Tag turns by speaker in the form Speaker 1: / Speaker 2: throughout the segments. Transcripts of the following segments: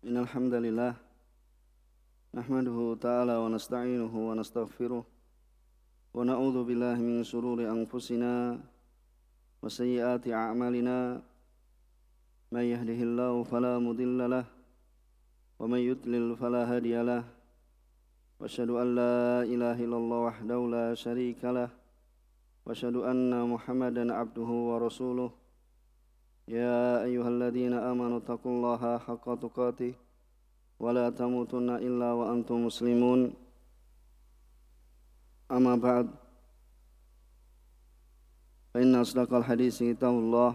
Speaker 1: Innal hamdalillah nahmaduhu ta'ala wa nasta'inuhu wa nastaghfiruh wa na'udzu billahi min shururi anfusina wa sayyiati a'malina may yahdihillahu fala mudilla lah wa may yudlil fala hadiyalah wa asyhadu an la ilaha illallah wahdahu la syarikalah wa asyhadu anna Muhammadan abduhu wa rasuluh. Ya ayyuhalladzina amanu taqullaha haqqa tuqatih wa la tamutunna illa wa antum muslimun. Amma ba'd, fa inna asdaqal hadisi kitabullah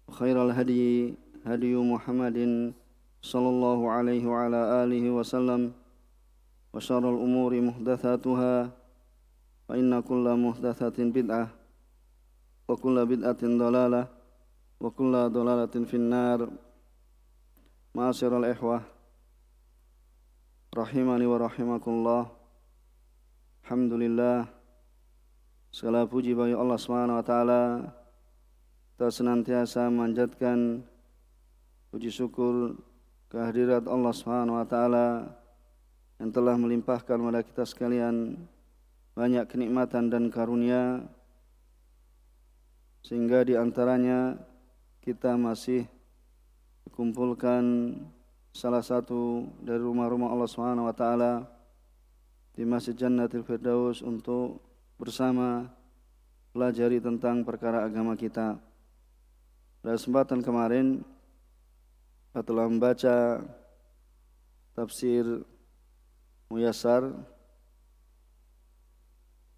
Speaker 1: wa khairal hadi hadiyu Muhammadin sallallahu alaihi wa ala alihi wa sallam wa syarrul umuri muhdatsatuha fa inna kulla muhdatsatin bid'ah wa kulla bid'atin dhalalah wa kulla dhalalatin finnar. Ma'asyiral ikhwah rahimani wa rahimakumullah. Alhamdulillah, segala puji bagi Allah Subhanahu wa taala. Kita senantiasa memanjatkan puji syukur kehadirat Allah Subhanahu wa taala yang telah melimpahkan kepada kita sekalian banyak kenikmatan dan karunia, sehingga di antaranya kita masih dikumpulkan salah satu dari rumah-rumah Allah Subhanahu wa taala di Masjid Jannatul Firdaus untuk bersama pelajari tentang perkara agama kita. Pada kesempatan kemarin kita telah membaca tafsir Muyassar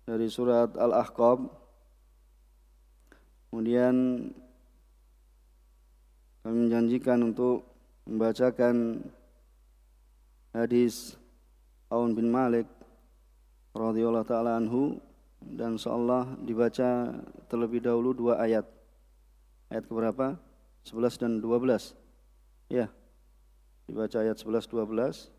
Speaker 1: dari surat Al-Ahqaf. Kemudian kami menjanjikan untuk membacakan hadis Aun bin Malik radhiyallahu ta'ala anhu, dan insyaallah dibaca terlebih dahulu dua ayat. Ayat keberapa? 11 dan 12. Ya, dibaca ayat 11 12.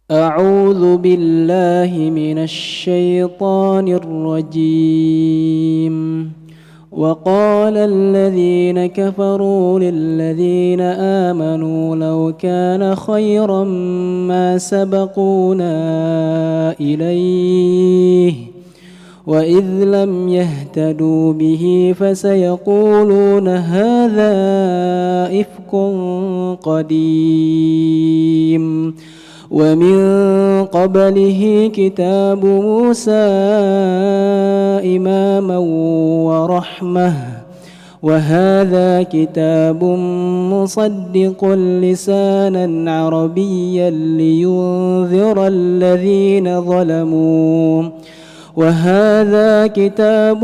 Speaker 2: أعوذ بالله من الشيطان الرجيم. وقال الذين كفروا للذين آمنوا لو كان خيرا ما سبقونا إليه وإذ لم يهتدوا به فسيقولون هذا إفك قديم ومن قبله كتاب موسى إماما ورحمة وهذا كتاب مصدق لسانا عربيا لينذر الذين ظلموا وهذا كتاب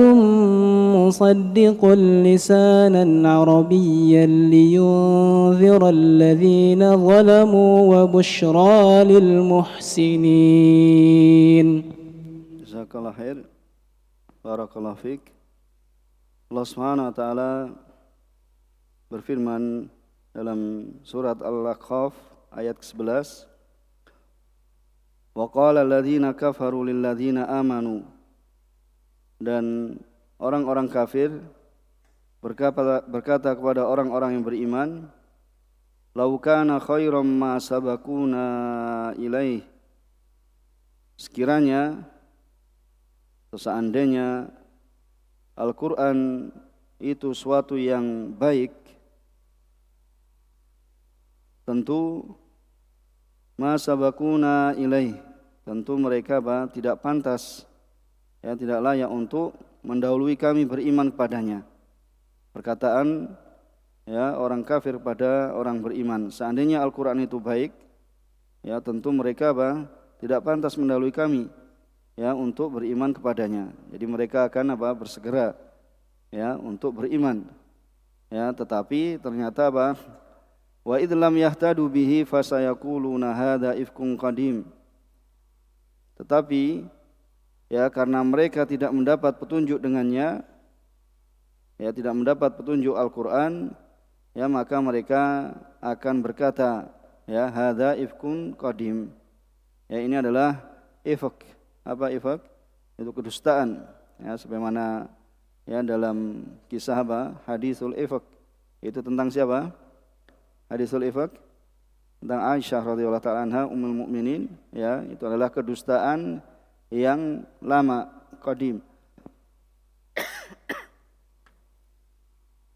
Speaker 2: مصدق لسانا عربيا لينذر الذين ظلموا وبشرى للمحسنين.
Speaker 1: Jazakallah khair. Barakallahu fiik. Allah Subhanahu wa taala berfirman dalam surat Al-Ahqaf ayat ke-11, wa qala alladziina kafaru lil ladziina amanu, dan orang-orang kafir berkata kepada orang-orang yang beriman, lau kana khairam ma sabaquna ilaih, sekiranya seandainya Al-Quran itu suatu yang baik, tentu ma sabaquna ilaih, tentu mereka tidak pantas, tidak layak untuk mendahului kami beriman kepadanya. Perkataan orang kafir pada orang beriman, seandainya Al-Quran itu baik, tentu mereka tidak pantas mendahului kami untuk beriman kepadanya. Jadi mereka akan bersegera untuk beriman. Tetapi ternyata wa idh lam yahtadu bihi fasayaquluna hadza ifkun qadim. Tetapi karena mereka tidak mendapat petunjuk dengannya, tidak mendapat petunjuk Al-Quran, maka mereka akan berkata, hadza ifkun qadim. Ini adalah ifk. Apa ifk? Itu kedustaan. Sebagaimana ya dalam kisah apa? Hadisul Ifk. Itu tentang siapa? Hadisul Ifk tentang Aisyah radhiyallahu taala anha ummul mukminin, ya, itu adalah kedustaan yang lama, qadim.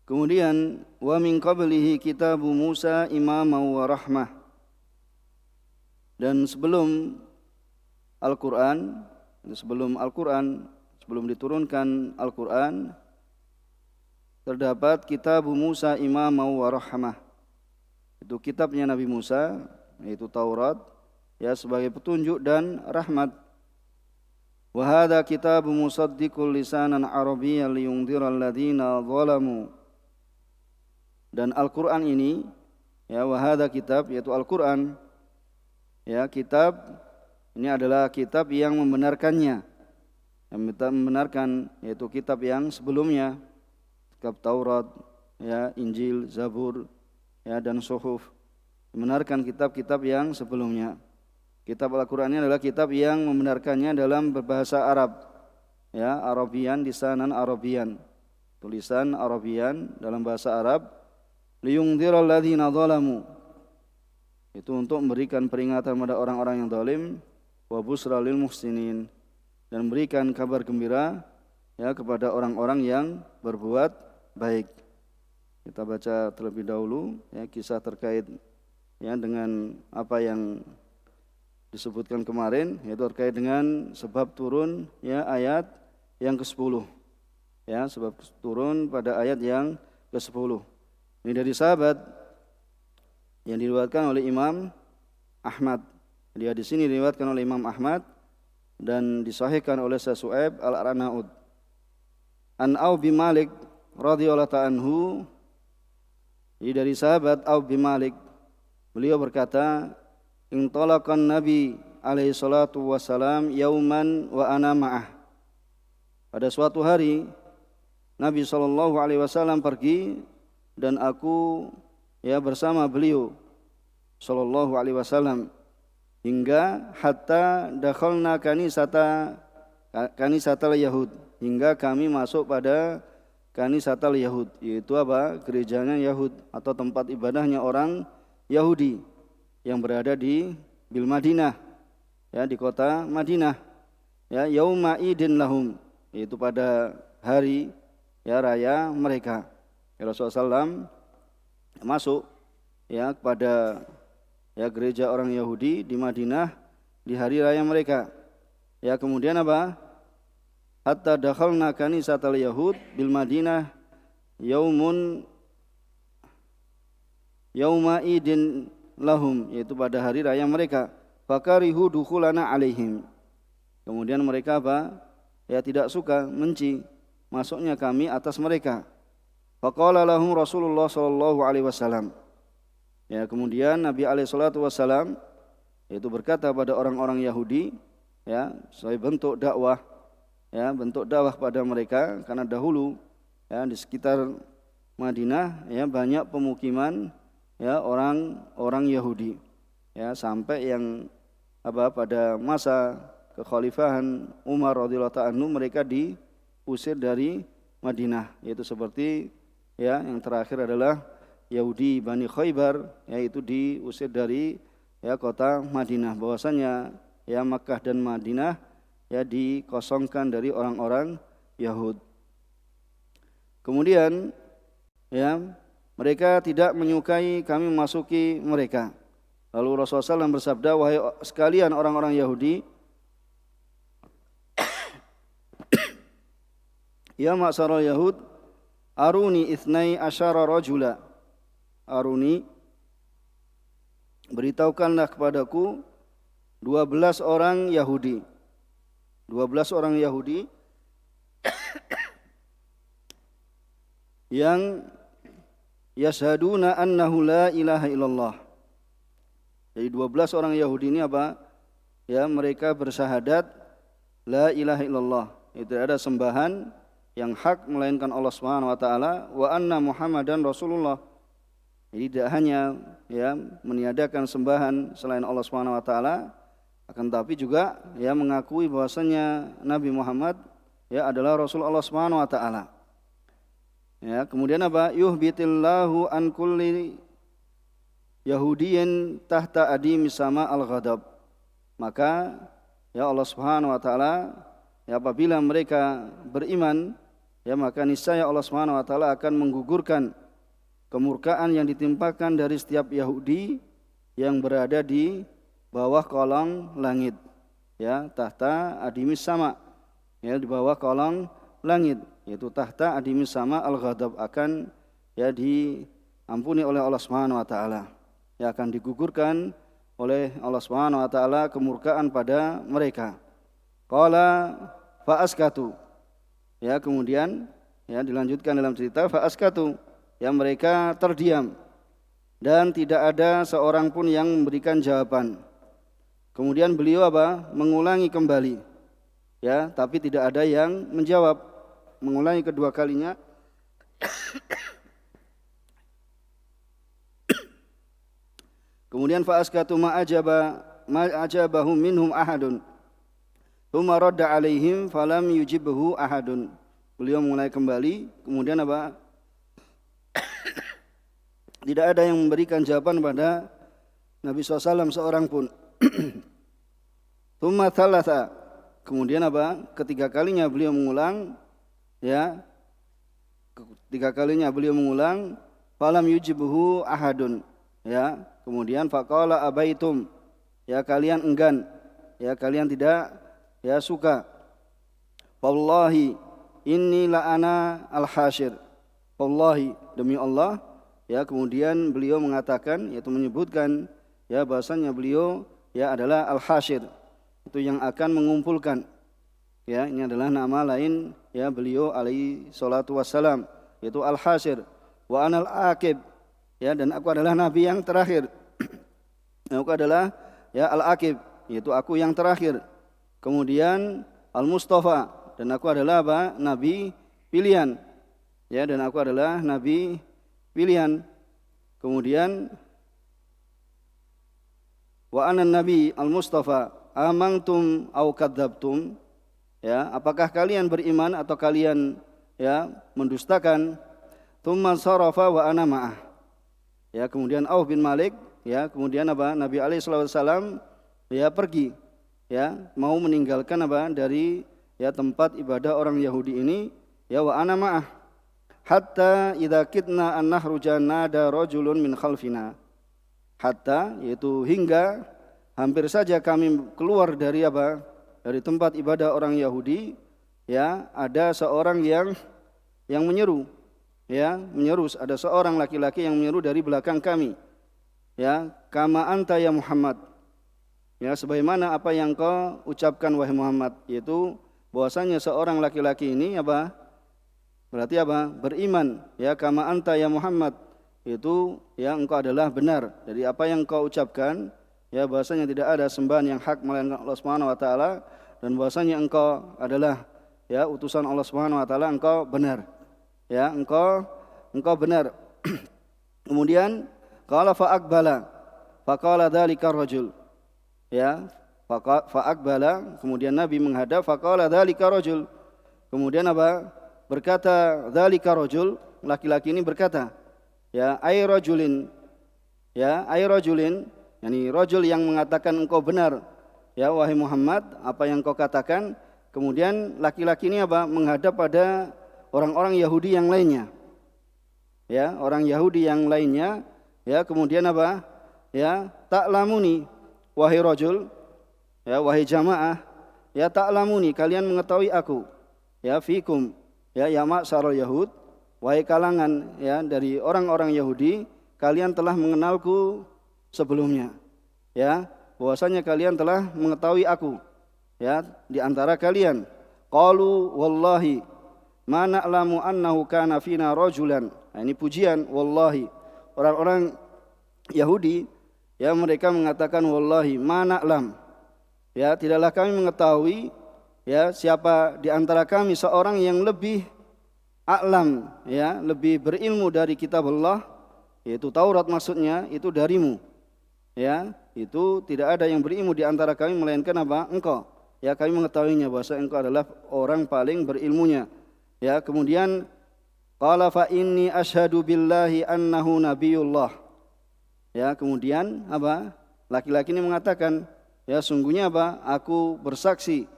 Speaker 1: Kemudian wa min qablihi kitabu Musa imaman wa rahmah. Dan sebelum Al-Qur'an, sebelum diturunkan Al-Qur'an, terdapat kitab Musa imaman wa rahmah. Itu kitabnya Nabi Musa, yaitu Taurat, ya, sebagai petunjuk dan rahmat. Wa hadza kitabu musaddiqul lisanan arabiyyan liyundhiral ladzina zalamu. Dan Al-Qur'an ini, ya, wa hadza kitab, yaitu Al-Qur'an, ya, kitab ini adalah kitab yang membenarkannya, yang membenarkan, yaitu kitab yang sebelumnya, kitab Taurat, ya, Injil, Zabur, ya, dan Suhuf, membenarkan kitab-kitab yang sebelumnya. Kitab Al-Qur'an ini adalah kitab yang membenarkannya dalam berbahasa Arab, ya, Arabian, lisanan Arabian, tulisan Arabian dalam bahasa Arab. Liyungdziral ladzina zalamu, itu untuk memberikan peringatan pada orang-orang yang zalim, wa busra lil muhsinin, dan memberikan kabar gembira, ya, kepada orang-orang yang berbuat baik. Kita baca terlebih dahulu, ya, kisah terkait, ya, dengan apa yang disebutkan kemarin, yaitu terkait dengan sebab turun, ya, ayat yang ke-10. Ya, sebab turun pada ayat yang ke-10. Ini dari sahabat yang diriwayatkan oleh Imam Ahmad. Dia di sini diriwayatkan oleh Imam Ahmad dan disahihkan oleh Su'aib Al-Arnaud. An Auf bin Malik radhiyallahu ta'ala anhu, dari sahabat Auf bin Malik, beliau berkata, "Intalaqan Nabi alaihi salatu wassalam yauman wa ana ma'ah." Pada suatu hari Nabi sallallahu alaihi wasallam pergi dan aku, ya, bersama beliau sallallahu alaihi wasallam, hingga hatta dakhalna kanisatal Yahud, hingga kami masuk pada kanisatal Yahud, yaitu apa? Gerejanya Yahud atau tempat ibadahnya orang Yahudi yang berada di Bil Madinah, ya, di kota Madinah, ya, yauma idin lahum, yaitu pada hari, ya, raya mereka. Rasulullah SAW masuk, ya, kepada, ya, gereja orang Yahudi di Madinah di hari raya mereka. Ya, kemudian apa? Hatta dakhalna kanisatal Yahud bil Madinah yauma idin lahum, yaitu pada hari raya mereka. Fakarihu dukhulana alaihim. Kemudian mereka apa? Ya, tidak suka, benci masuknya kami atas mereka. Faqala lahum Rasulullah sallallahu alaihi wasallam. Ya, kemudian Nabi alaihi salatu wasallam itu berkata pada orang-orang Yahudi, ya, sebagai bentuk dakwah, ya, bentuk dakwah pada mereka, karena dahulu, ya, di sekitar Madinah, ya, banyak pemukiman, ya, orang Yahudi, ya, sampai yang apa, pada masa kekhalifahan Umar radhiyallahu ta'ala anhu mereka diusir dari Madinah, yaitu seperti, ya, yang terakhir adalah Yahudi Bani Khaybar, yaitu diusir dari, ya, kota Madinah. Bahwasanya, ya, Makkah dan Madinah, ya, dikosongkan dari orang-orang Yahud. Kemudian, ya, mereka tidak menyukai kami memasuki mereka. Lalu Rasulullah SAW bersabda, "Wahai sekalian orang-orang Yahudi, ya ma'syaral Yahud, aruni ithnai asyara rajula." Aruni, beritahukanlah kepadaku 12 orang Yahudi. 12 orang Yahudi yang yashhaduna annahu la ilaha illallah. Jadi 12 orang Yahudi ini apa? Ya, mereka bersyahadat la ilaha illallah. Itu ada sembahan yang hak melainkan Allah Subhanahu wa taala, wa anna Muhammadan Rasulullah. Jadi tidak hanya, ya, meniadakan sembahan selain Allah Subhanahu wa taala, akan tapi juga, ya, mengakui bahwasanya Nabi Muhammad, ya, adalah Rasul Allah Subhanahu wa taala. Ya, kemudian apa? Yuhbitillahu an kulli Yahudiyin tahta adimi sama al-ghadab. Maka ya Allah Subhanahu wa taala ya apabila mereka beriman ya maka niscaya Allah Subhanahu wa taala akan menggugurkan kemurkaan yang ditimpakan dari setiap Yahudi yang berada di bawah kolong langit. Ya, tahta adimis sama. Ya, di bawah kolong langit, yaitu tahta adimis sama al-ghadab akan ya diampuni oleh Allah Subhanahu wa taala. Ya akan digugurkan oleh Allah Subhanahu wa taala kemurkaan pada mereka. Qala fa askatu. Ya, kemudian ya dilanjutkan dalam cerita fa askatu, ya mereka terdiam dan tidak ada seorang pun yang memberikan jawaban. Kemudian beliau apa? Mengulangi kembali. Ya, tapi tidak ada yang menjawab. Mengulangi kedua kalinya. Kemudian fa askatu ma ajabahum minhum ahadun. Tsumma radda alaihim falam yujibhu ahadun. Beliau mulai kembali, kemudian apa? Tidak ada yang memberikan jawaban pada Nabi SAW seorang pun. Tsumma thalatha. Kemudian apa? Ketiga kalinya beliau mengulang, ya. Ketiga kalinya beliau mengulang, falam yujibhu ahadun. Ya, kemudian faqala abaitum. Ya, kalian enggan. Ya, kalian tidak ya suka. Wallahi inni la ana al-hasyir. Wallahi, demi Allah, ya kemudian beliau mengatakan, yaitu menyebutkan ya bahasanya beliau ya adalah al-hasyir, itu yang akan mengumpulkan. Ya, ini adalah nama lain ya beliau alaihi salatu wassalam, yaitu al-hasyir. Wa anal aqib, ya, dan aku adalah nabi yang terakhir. Aku adalah ya al-aqib, yaitu aku yang terakhir. Kemudian al-mustafa, dan aku adalah apa? Nabi pilihan. Ya, dan aku adalah nabi pilihan. Kemudian wa anan nabi al-mustafa amantum au kadzabtum. Ya, apakah kalian beriman atau kalian ya mendustakan? Tsumma sarafa wa ana ma'ah. Ya, kemudian Auf bin Malik, ya, kemudian apa? Nabi alaihi wasallam ya pergi, ya, mau meninggalkan apa? Dari ya tempat ibadah orang Yahudi ini, ya, wa ana ma'ah. Hatta idza kitna an nahruja nada rajulun min khalfina. Hatta, yaitu hingga hampir saja kami keluar dari apa? Dari tempat ibadah orang Yahudi, ya, ada seorang yang menyeru, ya, menyeru, ada seorang laki-laki yang menyeru dari belakang kami, ya, kama anta ya Muhammad, ya, sebagaimana apa yang kau ucapkan wahai Muhammad, yaitu bahwasanya seorang laki-laki ini apa? Berarti apa? Beriman, ya, kama anta ya Muhammad, itu ya engkau adalah benar dari apa yang kau ucapkan, ya, bahwasanya tidak ada sembahan yang hak melainkan Allah Subhanahu wa taala, dan bahwasanya engkau adalah ya utusan Allah Subhanahu wa taala, engkau benar. Ya, engkau benar. Kemudian qala fa aqbala faqala dzalika rajul. Ya, fa aqbala, kemudian Nabi menghadap, faqala dzalika rajul. Kemudian apa? Berkata dzalika rajul, laki-laki ini berkata, ya, ay rajulin. Ya, ay rajulin, yakni rajul yang mengatakan engkau benar, ya wahai Muhammad, apa yang kau katakan. Kemudian laki-laki ini apa? Menghadap pada orang-orang Yahudi yang lainnya. Ya, orang Yahudi yang lainnya, ya, kemudian apa? Ya, ta'lamuni wahai rajul, ya wahai jamaah, ya ta'lamuni, kalian mengetahui aku. Ya, fikum, ya ma'syarul yahud, wahai kalangan ya dari orang-orang Yahudi, kalian telah mengenalku sebelumnya. Ya, bahwasanya kalian telah mengetahui aku, ya, di antara kalian. Qalu wallahi ma na'lamu annahu kana fina rajulan. Nah, ini pujian, wallahi. Orang-orang Yahudi, ya, mereka mengatakan wallahi ma na'lam. Ya, tidaklah kami mengetahui ya siapa di antara kami seorang yang lebih a'lam, ya, lebih berilmu dari kitab Allah, yaitu Taurat maksudnya, itu darimu. Ya, itu tidak ada yang berilmu di antara kami melainkan apa? Engkau. Ya, kami mengetahuinya bahwa engkau adalah orang paling berilmunya. Ya, kemudian Qala fa inni asyhadu billahi annahu nabiyullah. Ya, kemudian apa? Laki-laki ini mengatakan, ya sungguhnya apa? Aku bersaksi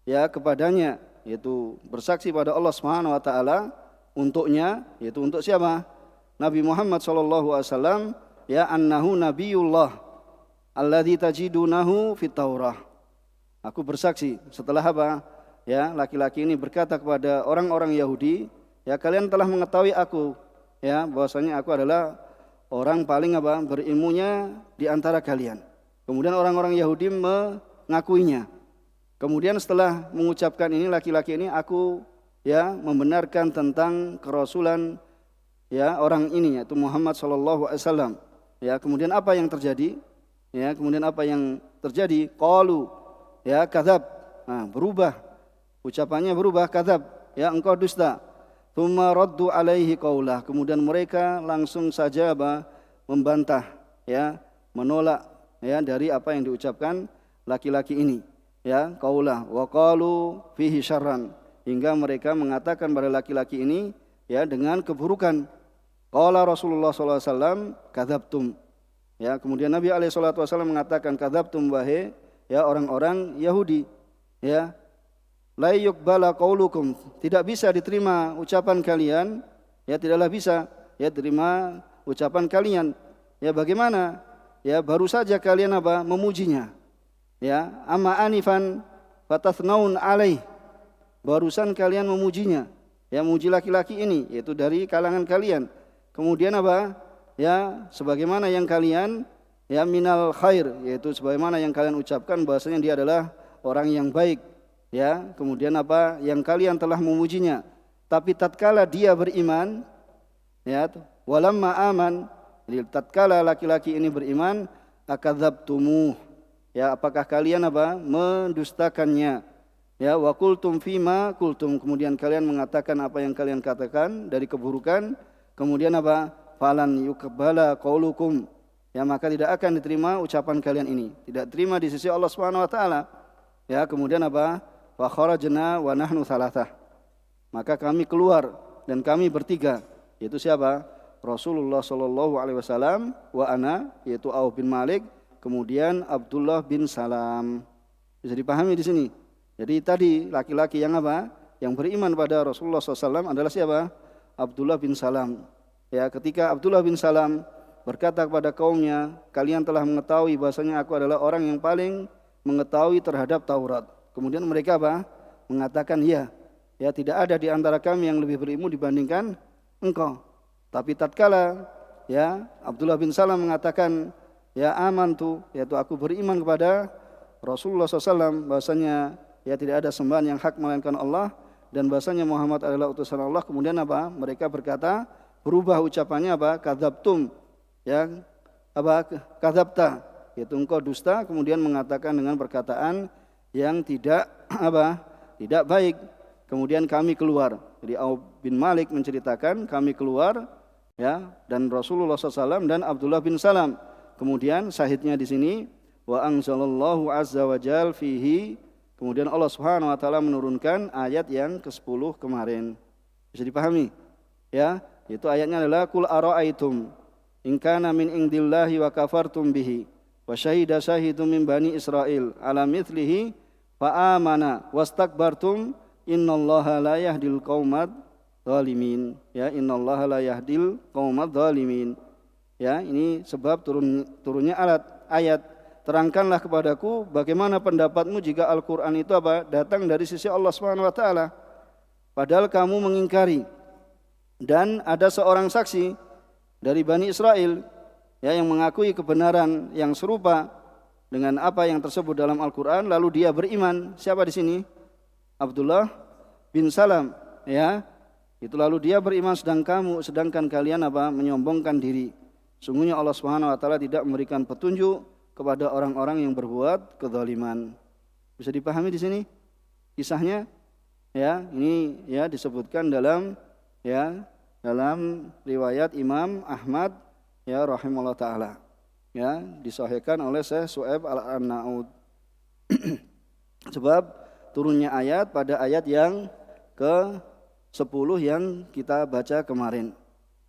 Speaker 1: ya kepadanya, yaitu bersaksi pada Allah Subhanahu wa taala untuknya, yaitu untuk siapa? Nabi Muhammad sallallahu alaihi wasallam, ya annahu nabiyullah alladzi tajidunahu fit Taurah. Aku bersaksi setelah apa? Ya, laki-laki ini berkata kepada orang-orang Yahudi, ya kalian telah mengetahui aku, ya bahwasanya aku adalah orang paling apa? Berilmunya di antara kalian. Kemudian orang-orang Yahudi mengakuinya. Kemudian setelah mengucapkan ini laki-laki ini, aku ya membenarkan tentang kerasulan ya orang ini yaitu Muhammad sallallahu alaihi wasallam. Ya, kemudian apa yang terjadi? Ya, kemudian apa yang terjadi? Qalu ya kadzab. Nah, berubah. Ucapannya berubah, kadzab. Ya, engkau dusta. Tsumma raddu alaihi qaulah. Kemudian mereka langsung saja membantah ya, menolak ya dari apa yang diucapkan laki-laki ini. Ya, qaulah wa qalu fihi syarran, hingga mereka mengatakan pada laki-laki ini ya dengan keburukan. Qala Rasulullah sallallahu alaihi wasallam kadzabtum. Ya, kemudian Nabi alaihi salatu wasallam mengatakan kadzabtum wahai ya orang-orang Yahudi. Ya. La yuqbala qaulukum, tidak bisa diterima ucapan kalian, ya tidaklah bisa ya terima ucapan kalian. Ya bagaimana? Ya baru saja kalian apa? Memujinya. Ya, amma anifan fatasnaun alaih. Barusan kalian memujinya. Ya, memuji laki-laki ini yaitu dari kalangan kalian. Kemudian apa? Ya, sebagaimana yang kalian ya minal khair, yaitu sebagaimana yang kalian ucapkan bahwasanya dia adalah orang yang baik. Ya, kemudian apa? Yang kalian telah memujinya. Tapi tatkala dia beriman, ya, walamma aman, jadi tatkala laki-laki ini beriman, akadzabtumuh. Ya, apakah kalian apa? Mendustakannya. Ya, wa qultum fima qultum, kemudian kalian mengatakan apa yang kalian katakan dari keburukan, kemudian apa? Falan yuqbala qaulukum. Ya, maka tidak akan diterima ucapan kalian ini. Tidak terima di sisi Allah Subhanahu wa taala. Ya, kemudian apa? Wa kharajna wa nahnu thalathah. Maka kami keluar dan kami bertiga. Yaitu siapa? Rasulullah sallallahu alaihi wasallam wa ana, yaitu Auf bin Malik, kemudian Abdullah bin Salam. Bisa dipahami di sini. Jadi tadi laki-laki yang apa? Yang beriman pada Rasulullah SAW adalah siapa? Abdullah bin Salam. Ya, ketika Abdullah bin Salam berkata kepada kaumnya, kalian telah mengetahui bahasanya aku adalah orang yang paling mengetahui terhadap Taurat. Kemudian mereka apa? Mengatakan ya tidak ada di antara kami yang lebih berilmu dibandingkan engkau. Tapi tatkala ya Abdullah bin Salam mengatakan ya amantu, yaitu aku beriman kepada Rasulullah SAW bahasanya ya tidak ada sembahan yang hak melainkan Allah dan bahasanya Muhammad adalah utusan Allah. Kemudian apa? Mereka berkata, berubah ucapannya apa? Kadzabtum. Ya, apa? Kadzabta, yaitu engkau dusta, kemudian mengatakan dengan perkataan yang tidak apa? Tidak baik. Kemudian kami keluar. Jadi Auf bin Malik menceritakan kami keluar ya, dan Rasulullah SAW dan Abdullah bin Salam. Kemudian syahidnya di sini wa anzalallahu azza wa jal fihi. Kemudian Allah Subhanahu wa taala menurunkan ayat yang ke-10 kemarin. Bisa dipahami? Ya, itu ayatnya adalah qul ara'aitum in kana min indillahi wa kafartum bihi wa syahida syahidun min bani Israil ala mithlihi fa amana wastakbartum innallaha la yahdil qaumad zalimin. Ya, innallaha la yahdil qaumad zalimin. Ya, ini sebab turunnya ayat. Terangkanlah kepadaku bagaimana pendapatmu jika Al-Quran itu apa? Datang dari sisi Allah Subhanahu wa taala. Padahal kamu mengingkari. Dan ada seorang saksi dari Bani Israel ya, yang mengakui kebenaran yang serupa dengan apa yang tersebut dalam Al-Quran, lalu dia beriman. Siapa di sini? Abdullah bin Salam. Ya, itu lalu dia beriman sedangkan kalian apa? Menyombongkan diri. Sungguhnya Allah Subhanahu wa taala tidak memberikan petunjuk kepada orang-orang yang berbuat kezaliman. Bisa dipahami di sini kisahnya? Ya, ini ya disebutkan dalam riwayat Imam Ahmad ya rahimahullah taala. Ya, disahihkan oleh Syekh Su'aib Al-Arnaud. Sebab turunnya ayat pada ayat yang ke-10 yang kita baca kemarin.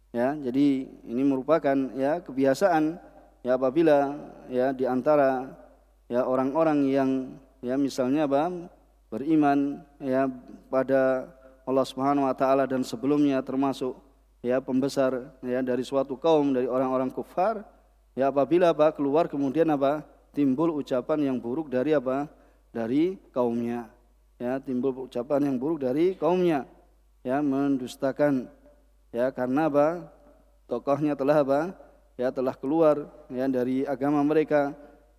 Speaker 1: Ya, jadi ini merupakan ya kebiasaan ya apabila ya di antara ya orang-orang yang ya misalnya beriman ya pada Allah Subhanahu wa taala dan sebelumnya termasuk ya pembesar ya dari suatu kaum dari orang-orang kufar, ya apabila keluar kemudian timbul ucapan yang buruk dari dari kaumnya. Ya, timbul ucapan yang buruk dari kaumnya. Ya, mendustakan ya karena tokohnya telah ya telah keluar ya dari agama mereka,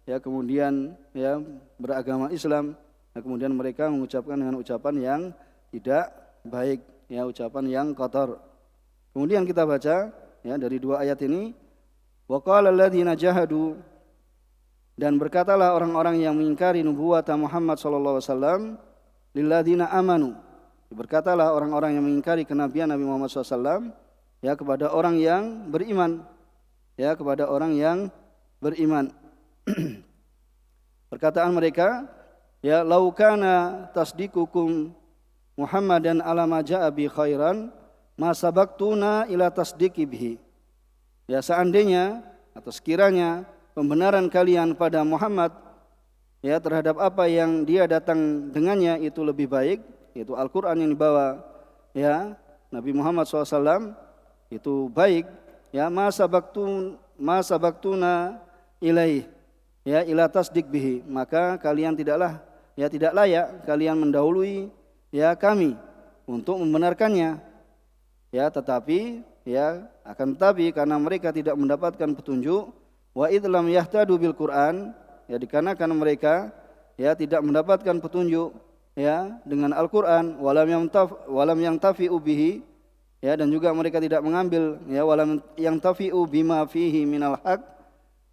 Speaker 1: ya kemudian ya beragama Islam, nah, kemudian mereka mengucapkan dengan ucapan yang tidak baik, ya ucapan yang kotor. Kemudian kita baca ya dari dua ayat ini, wa qala alladziina jahadu, dan berkatalah orang-orang yang mengingkari nubuwat Muhammad sallallahu alaihi wasallam lilladzina amanu. Berkatalah orang-orang yang mengingkari kenabian Nabi Muhammad SAW ya kepada orang yang beriman, ya kepada orang yang beriman. Perkataan mereka, ya laukana tasdikukum Muhammadan ala ma jaa bi khairan ma sabaktuna ila tasdiqi bihi. Ya seandainya atau sekiranya pembenaran kalian pada Muhammad ya terhadap apa yang dia datang dengannya itu lebih baik, yaitu Al-Quran yang dibawa ya Nabi Muhammad SAW itu baik, ya ma sabaktuna ilaih ya ila tasdik bihi, maka kalian tidak layak kalian mendahului ya kami untuk membenarkannya, ya tetapi karena mereka tidak mendapatkan petunjuk, wa idlam yahtadu bil Quran, ya dikarenakan mereka ya tidak mendapatkan petunjuk ya dengan Al-Qur'an, walam yang tafi'u bihi, ya dan juga mereka tidak mengambil ya walam yang tafi'u bima fihi minal haq,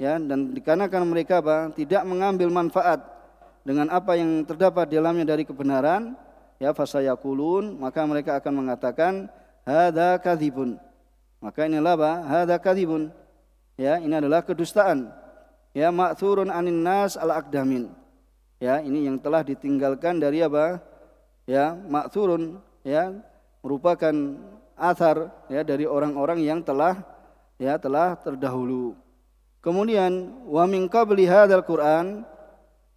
Speaker 1: ya dan dikarenakan mereka tidak mengambil manfaat dengan apa yang terdapat di dalamnya dari kebenaran, ya fasayaqulun, maka mereka akan mengatakan hadza kadzibun, maka inilah hadza kadzibun, ya ini adalah kedustaan, ya ma'thurun anin nas al-aqdamin. Ya, ini yang telah ditinggalkan dari ya ma'thurun, ya merupakan athar ya dari orang-orang yang telah terdahulu. Kemudian wa min qabli hadzal Qur'an,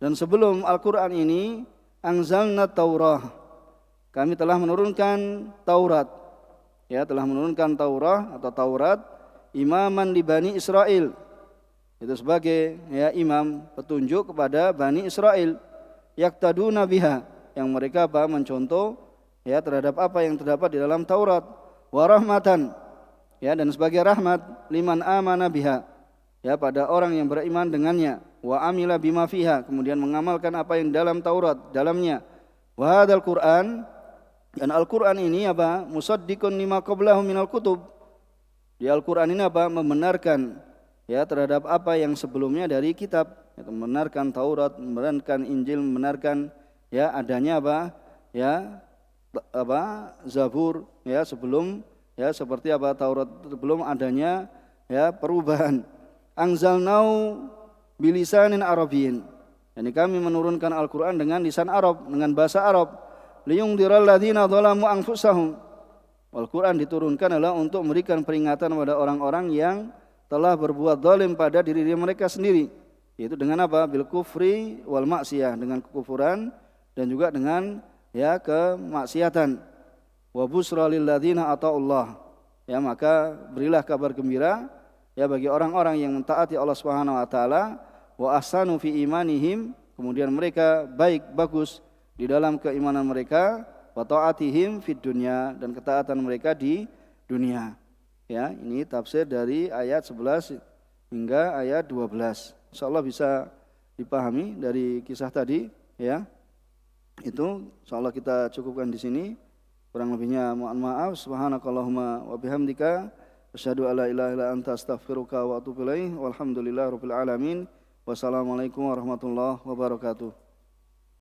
Speaker 1: dan sebelum Al-Qur'an ini anzalna Taurah, kami telah menurunkan Taurat. Ya, telah menurunkan Taurat imaman di Bani Israel. Itu sebagai ya imam petunjuk kepada Bani Israel, yaktaduna biha, yang mereka mencontoh ya terhadap apa yang terdapat di dalam Taurat, wa rahmatan, ya dan sebagai rahmat liman amana biha, ya pada orang yang beriman dengannya, wa amila bima fiha, kemudian mengamalkan apa yang dalam Taurat dalamnya, wa hadzal Qur'an, dan Al-Qur'an ini musaddiqun lima qablahu minal kutub, di Al-Qur'an ini membenarkan ya terhadap apa yang sebelumnya dari kitab, yaitu membenarkan Taurat, membenarkan Injil, membenarkan ya adanya Zabur ya sebelum ya seperti Taurat sebelum adanya ya perubahan. Anzalnau bilisanin arabiyyin, yani kami menurunkan Al-Qur'an dengan lisan Arab, dengan bahasa Arab, liyungdiral ladzina dzalamu anfusahum. Al-Qur'an diturunkan adalah untuk memberikan peringatan kepada orang-orang yang telah berbuat zalim pada diri mereka sendiri, yaitu dengan bil kufri wal maksiyah, dengan kekufuran dan juga dengan ya kemaksiatan. Wa busra lil ladzina ata'ullah, ya maka berilah kabar gembira ya bagi orang-orang yang mentaati Allah Subhanahu wa taala, wa ahsanu fi imanihim, kemudian mereka bagus di dalam keimanan mereka, wa ta'atihim fid dunya, dan ketaatan mereka di dunia. Ya, ini tafsir dari ayat 11 hingga ayat 12. Insyaallah bisa dipahami dari kisah tadi, ya. Itu insyaallah kita cukupkan di sini. Kurang lebihnya mohon maaf. Subhanakallahumma wa bihamdika asyhadu alla ilaha illa anta astaghfiruka wa atubu ilaik. Walhamdulillahirabbil alamin. Wassalamualaikum warahmatullahi wabarakatuh.